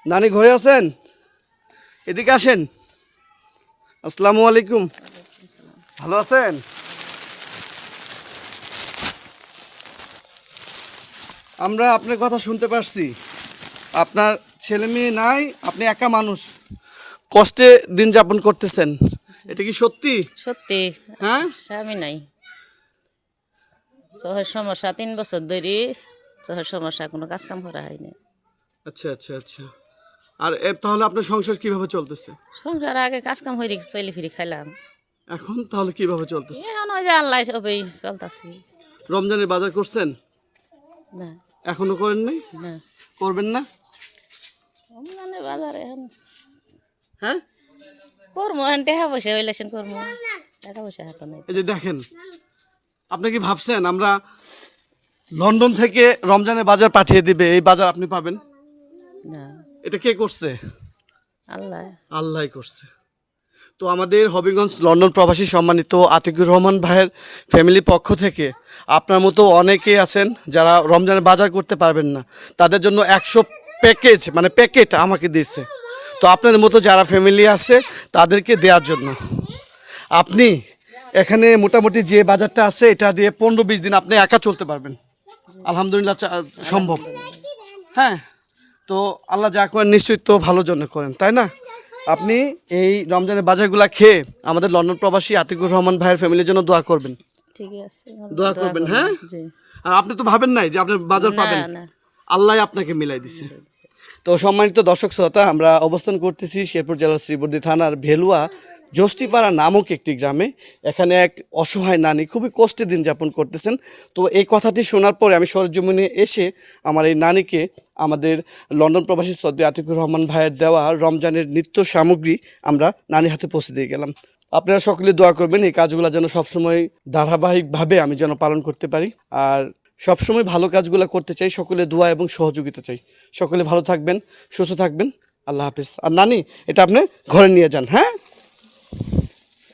নানি ঘরে আছেন? এদিকে আসেন। আসসালামু আলাইকুম। ভালো আছেন? আমরা আপনার কথা শুনতে পারছি। আপনার ছেলে মেয়ে নাই, আপনি একা মানুষ, কষ্টে দিন যাপন করতেছেন। এটা কি সত্যি? সত্যি। হ্যাঁ, স্বামী নাই, চোখের সমস্যা 3 বছর ধরে। চোখের সমস্যা, কোনো কাজ কাম করা হয়নি। আচ্ছা আচ্ছা আচ্ছা। আর তাহলে আপনার সংসার কিভাবে চলতেছে? সংসার আগে কাজ কাম হয়ে চলি ফিরি খাইলাম। এখন তাহলে কিভাবে চলতেছে? এখন ওই যে আল্লাহ সবই চলতেছি। রমজানের বাজার করছেন? না এখনো করেন নাই? না, করবেন না? রমজানের বাজারে এখন হ্যাঁ, করবো, এখন টাকা পয়সা হইলে করবো। টাকা পয়সা হাত নেই। এই যে দেখেন, আপনি কি ভাবছেন আমরা লন্ডন থেকে রমজানের বাজার পাঠিয়ে দিবে, এই বাজার আপনি পাবেন? না, এটা কে করছে? আল্লাহ। আল্লাহ করছে। তো আমাদের হবিগঞ্জ লন্ডন প্রবাসী সম্মানিত আতিকুর রহমান ভাইয়ের ফ্যামিলির পক্ষ থেকে আপনার মতো অনেকেই আছেন যারা রমজানের বাজার করতে পারবেন না, তাদের জন্য 100 প্যাকেজ মানে প্যাকেট আমাকে দিয়েছে। তো আপনাদের মতো যারা ফ্যামিলি আছে তাদেরকে দেওয়ার জন্য আপনি এখানে মোটামুটি যে বাজারটা আছে এটা দিয়ে 15-20 দিন আপনি একা চলতে পারবেন। আলহামদুলিল্লাহ সম্ভব। হ্যাঁ, তো আল্লাহ যা করেন নিশ্চয়ই তো ভালোর জন্য করেন, তাই না? আপনি এই রমজানের বাজারগুলা খেয়ে আমাদের লন্ডন প্রবাসী আতিকুর রহমান ভাইয়ের ফ্যামিলির জন্য দোয়া করবেন। ঠিক আছে, দোয়া করবেন, হ্যাঁ? জি। আর আপনি তো ভাবেন নাই যে আপনি বাজার না পাবেন, না, আল্লাহ আপনাকে মিলাই দিছে। তো সম্মানিত দর্শক শ্রোতা, আমরা অবস্থান করতেছি শেরপুর জেলার শ্রীবর্দী থানার ভেলুয়া যষ্টিপাড়া নামক একটি গ্রামে। এখানে এক অসহায় নানী খুবই কষ্টে দিন যাপন করতেছেন। তো এই কথাটি শোনার পরে আমি সরজমিনে এসে আমার এই নানীকে আমাদের লন্ডন প্রবাসী সদ্য আতিকুর রহমান ভাইয়ের দেওয়া রমজানের নিত্য সামগ্রী আমরা নানির হাতে পৌঁছে দিয়ে গেলাম। আপনারা সকলে দোয়া করবেন এই কাজগুলো যেন সবসময় ধারাবাহিকভাবে আমি যেন পালন করতে পারি। আর সবসময় ভালো কাজগুলো করতে চাই, সকলে দোয়া এবং সহযোগিতা চাই। সকলে ভালো থাকবেন, সুস্থ থাকবেন। আল্লাহ হাফিজ। আর নানি, এটা আপনি ঘরে নিয়ে যান, হ্যাঁ?